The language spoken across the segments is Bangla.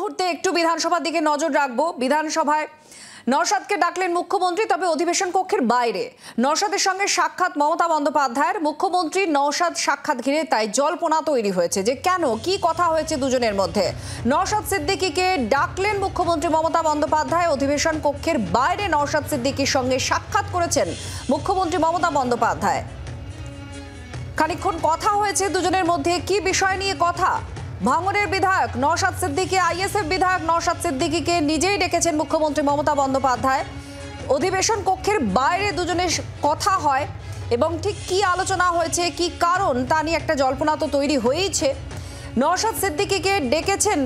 মুহূর্তে একটু বিধানসভার দিকে নজর রাখবো। বিধানসভায় নওশাদকে ডাকলেন মুখ্যমন্ত্রী, তবে অধিবেশন কক্ষের বাইরে। নওশাদের সঙ্গে সাক্ষাৎ মমতা বন্দ্যোপাধ্যায়ের। মুখ্যমন্ত্রী নওশাদ সাক্ষাৎ ঘিরে তাই জল্পনা তৈরি হয়েছে যে কেন, কি কথা হয়েছে দুজনের মধ্যে। নওশাদ সিদ্দিকীকে ডাকলেন মুখ্যমন্ত্রী মমতা বন্দ্যোপাধ্যায়। অধিবেশন কক্ষের বাইরে নওশাদ সিদ্দিকীর সঙ্গে সাক্ষাৎ করেছেন মুখ্যমন্ত্রী মমতা বন্দ্যোপাধ্যায়। খানিকক্ষণ কথা হয়েছে দুজনের মধ্যে। কি বিষয় নিয়ে কথা? ভাঙড়ের বিধায়ক নওশাদ সিদ্দিকী, আইএসএফ বিধায়ক নওশাদ সিদ্দিকীকে নিজেই ডেকেছেন মুখ্যমন্ত্রী মমতা বন্দ্যোপাধ্যায়। অধিবেশন কক্ষের বাইরে দুজনের কথা হয় এবং ঠিক কি আলোচনা হয়েছে, কি কারণ, তা নিয়ে একটা জল্পনা তো তৈরি হয়েইছে। নওশাদ সিদ্দিকীকে ডেকেছেন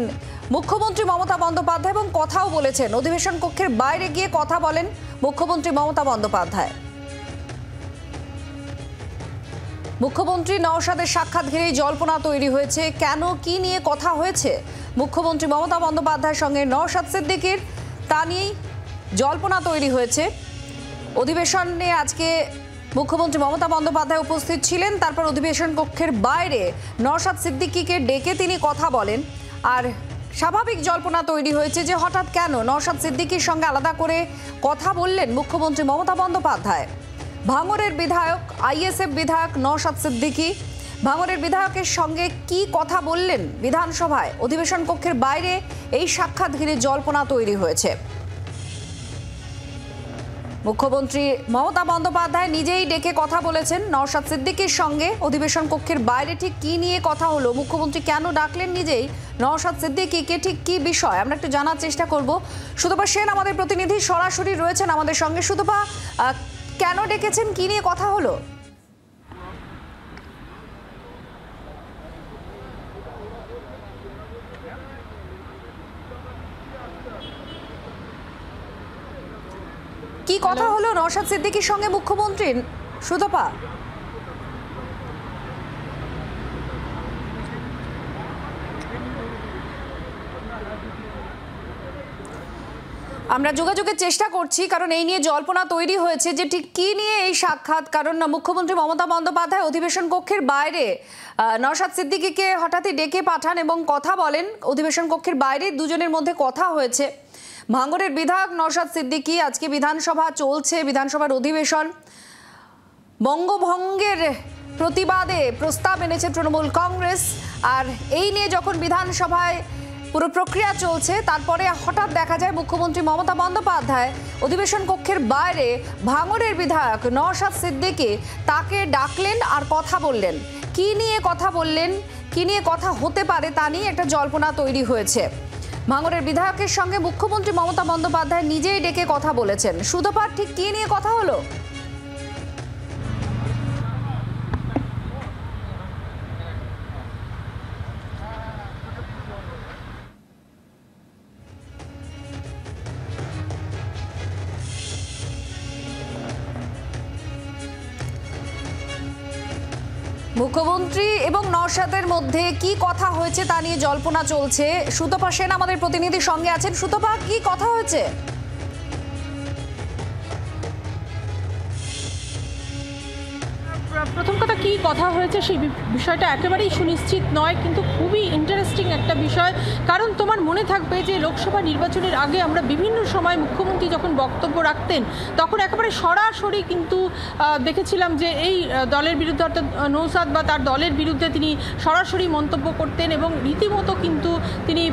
মুখ্যমন্ত্রী মমতা বন্দ্যোপাধ্যায় এবং কথাও বলেছেন। অধিবেশন কক্ষের বাইরে গিয়ে কথা বলেন মুখ্যমন্ত্রী মমতা বন্দ্যোপাধ্যায়। মুখ্যমন্ত্রী নওশাদের সাক্ষাৎ ঘিরেই জল্পনা তৈরি হয়েছে। কেন, কি নিয়ে কথা হয়েছে মুখ্যমন্ত্রী মমতা বন্দ্যোপাধ্যায়ের সঙ্গে নওশাদ সিদ্দিকীর, তা নিয়েই জল্পনা তৈরি হয়েছে। অধিবেশনে আজকে মুখ্যমন্ত্রী মমতা বন্দ্যোপাধ্যায় উপস্থিত ছিলেন। তারপর অধিবেশন কক্ষের বাইরে নওশাদ সিদ্দিকীকে ডেকে তিনি কথা বলেন। আর স্বাভাবিক জল্পনা তৈরি হয়েছে যে হঠাৎ কেন নওশাদ সিদ্দিকীর সঙ্গে আলাদা করে কথা বললেন মুখ্যমন্ত্রী মমতা বন্দ্যোপাধ্যায়। ভাঙড়ের বিধায়ক, আইএসএফ বিধায়ক নওশাদ সিদ্দিকী ভাঙড়ের বিধায়কের সঙ্গে কি কথা বললেন বিধানসভায়, অধিবেশন কক্ষের বাইরে এই সাক্ষাৎ ঘিরে জল্পনা তৈরি হয়েছে। মুখ্যমন্ত্রী মমতা বন্দ্যোপাধ্যায় নিজেই ডেকে কথা বলেছেন নওশাদ সিদ্দিকীর সঙ্গে। অধিবেশন কক্ষের বাইরে ঠিক কি নিয়ে কথা হলো, মুখ্যমন্ত্রী কেন ডাকলেন নিজেই নওশাদ সিদ্দিকীকে, ঠিক কি বিষয় আমরা একটু জানার চেষ্টা করব। সুতপা সেন আমাদের প্রতিনিধি সরাসরি রয়েছেন আমাদের সঙ্গে। সুতপা, কেন ডেকেছেন, কি নিয়ে কথা হলো? কি কথা হলো নওশাদ সিদ্দিকীর সঙ্গে মুখ্যমন্ত্রীর, সুতপা? আমরা যোগাযোগের চেষ্টা করছি, কারণ এই নিয়ে জল্পনা তৈরি হয়েছে যে ঠিক কি নিয়ে এই সাক্ষাৎ। কারণ মুখ্যমন্ত্রী মমতা বন্দ্যোপাধ্যায় অধিবেশন কক্ষের বাইরে নওশাদ সিদ্দিকীকে হঠাৎই ডেকে পাঠান এবং কথা বলেন। অধিবেশন কক্ষের বাইরে দুজনের মধ্যে কথা হয়েছে। ভাঙড়ের বিধায়ক নওশাদ সিদ্দিকী, আজকে বিধানসভা চলছে, বিধানসভার অধিবেশন। বঙ্গভঙ্গের প্রতিবাদে প্রস্তাব এনেছে তৃণমূল কংগ্রেস। আর এই নিয়ে যখন বিধানসভায় পুরো প্রক্রিয়া চলছে, তারপরে হঠাৎ দেখা যায় মুখ্যমন্ত্রী মমতা বন্দ্যোপাধ্যায় অধিবেশন কক্ষের বাইরে ভাঙড়ের বিধায়ক নওশাদ সিদ্দিকী তাকে ডাকলেন আর কথা বললেন। কি নিয়ে কথা বললেন, কি নিয়ে কথা হতে পারে, তা নিয়ে একটা জল্পনা তৈরি হয়েছে। ভাঙড়ের বিধায়কের সঙ্গে মুখ্যমন্ত্রী মমতা বন্দ্যোপাধ্যায় নিজেই ডেকে কথা বলেছেন। সুতপার ঠিক কি নিয়ে কথা হলো? মুখ্যমন্ত্রী এবং নওশাদের মধ্যে কি কথা হয়েছে তা নিয়ে জল্পনা চলছে। সুতপা সেন আমাদের প্রতিনিধির সঙ্গে আছেন। সুতপা, কি কথা হয়েছে? প্রথম কথা, কি কথা হয়েছে সেই বিষয়টা একেবারেই সুনিশ্চিত নয়, কিন্তু খুবই ইন্টারেস্টিং একটা বিষয়। কারণ তোমার মনে থাকবে যে লোকসভা নির্বাচনের আগে আমরা বিভিন্ন সময় মুখ্যমন্ত্রী যখন বক্তব্য রাখতেন তখন একেবারে সরাসরি কিন্তু দেখেছিলাম যে এই দলের বিরুদ্ধে, অর্থাৎ নওশাদ বা তার দলের বিরুদ্ধে তিনি সরাসরি মন্তব্য করতেন এবং রীতিমতো কিন্তু তিনি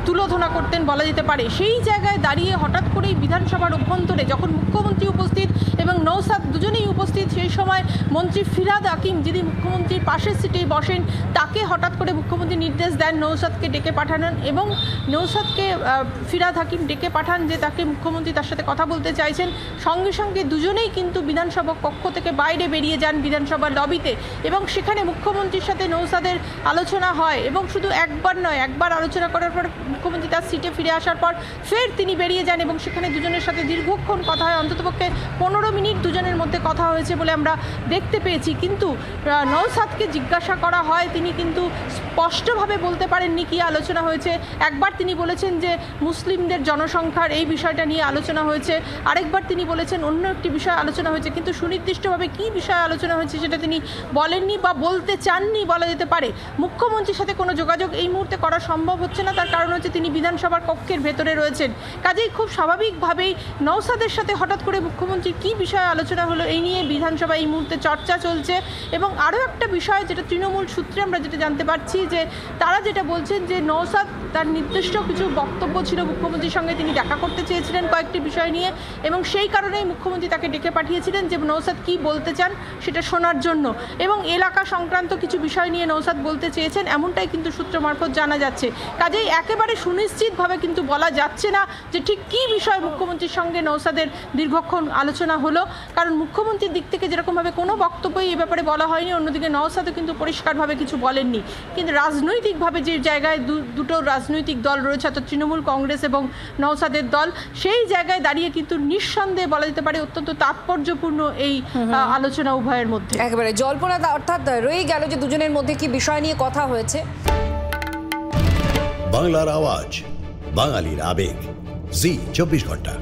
তুলোধনা করতেন বলা যেতে পারে। সেই জায়গায় দাঁড়িয়ে হঠাৎ করেই বিধানসভার অভ্যন্তরে যখন মুখ্যমন্ত্রী উপস্থিত এবং নওশাদ দুজনেই উপস্থিত, সেই সময় মন্ত্রী ফিরহাদ হাকিম, যিনি মুখ্যমন্ত্রীর পাশের সিটে বসেন, তাকে হঠাৎ করে মুখ্যমন্ত্রী নির্দেশ দেন নওশাদকে ডেকে পাঠানোর। এবং নওশাদকে ফিরহাদ হাকিম ডেকে পাঠান যে তাকে মুখ্যমন্ত্রী তার সাথে কথা বলতে চাইছেন। সঙ্গে সঙ্গে দুজনেই কিন্তু বিধানসভা কক্ষ থেকে বাইরে বেরিয়ে যান বিধানসভার লবিতে, এবং সেখানে মুখ্যমন্ত্রীর সাথে নওশাদের আলোচনা হয়। এবং শুধু একবার নয়, একবার আলোচনা করার পর মুখ্যমন্ত্রী তার সিটে ফিরে আসার পর ফের তিনি বেরিয়ে যান এবং সেখানে দুজনের সাথে দীর্ঘক্ষণ কথা হয়। অন্ততপক্ষে 15 মিনিট দুজনের মধ্যে কথা হয়েছে বলে আমরা দেখতে পেয়েছি। পেয়েছি, কিন্তু নওশাদকে জিজ্ঞাসা করা হয়, তিনি কিন্তু স্পষ্টভাবে বলতে পারেননি কি আলোচনা হয়েছে। একবার তিনি বলেছেন যে মুসলিমদের জনসংখ্যার এই বিষয়টা নিয়ে আলোচনা হয়েছে, আরেকবার তিনি বলেছেন অন্য একটি বিষয় আলোচনা হয়েছে, কিন্তু সুনির্দিষ্টভাবে কী বিষয়ে আলোচনা হয়েছে সেটা তিনি বলেননি বা বলতে চাননি বলা যেতে পারে। মুখ্যমন্ত্রীর সাথে কোনো যোগাযোগ এই মুহূর্তে করা সম্ভব হচ্ছে না, তার কারণ হচ্ছে তিনি বিধানসভার কক্ষের ভেতরে রয়েছেন। কাজেই খুব স্বাভাবিকভাবেই নওশাদের সাথে হঠাৎ করে মুখ্যমন্ত্রীর কী বিষয়ে আলোচনা হলো এই নিয়ে বিধানসভায় এই মুহূর্তে চর্চা চলছে। এবং আরও একটা বিষয় যেটা তৃণমূল সূত্রে আমরা যেটা জানতে পারছি, যে তারা যেটা বলছেন যে নওশাদ তার নির্দিষ্ট কিছু বক্তব্য ছিল মুখ্যমন্ত্রীর সঙ্গে, তিনি দেখা করতে চেয়েছিলেন কয়েকটি বিষয় নিয়ে, এবং সেই কারণেই মুখ্যমন্ত্রী তাকে ডেকে পাঠিয়েছিলেন যে নওশাদ কী বলতে চান সেটা শোনার জন্য, এবং এলাকা সংক্রান্ত কিছু বিষয় নিয়ে নওশাদ বলতে চেয়েছেন, এমনটাই কিন্তু সূত্র মারফত জানা যাচ্ছে। কাজেই একেবারে সুনিশ্চিতভাবে কিন্তু বলা যাচ্ছে না যে ঠিক কী বিষয় মুখ্যমন্ত্রীর সঙ্গে নওশাদের দীর্ঘক্ষণ আলোচনা হলো, কারণ মুখ্যমন্ত্রীর দিক থেকে যেরকমভাবে কোনো বক্তব্যই এ ব্যাপারে বলা হয়নি, অন্যদিকে নওশাদও কিন্তু পরিষ্কারভাবে কিছু বলেননি। কিন্তু রাজনৈতিকভাবে যে জায়গায় দুটো রাজনৈতিক দল রয়েছে, অর্থাৎ তৃণমূল কংগ্রেস এবং নওশাদের দল, সেই জায়গায় দাঁড়িয়ে কিন্তু নিঃসন্দেহে বলা যেতে পারে অত্যন্ত তাৎপর্যপূর্ণ এই আলোচনা উভয়ের মধ্যে। একেবারে জল্পনা, অর্থাৎ রয়ে গেল যে দুজনের মধ্যে কি বিষয় নিয়ে কথা হয়েছে। বাংলার আওয়াজ, বাঙালির আবেগ, জি 24 ঘন্টা।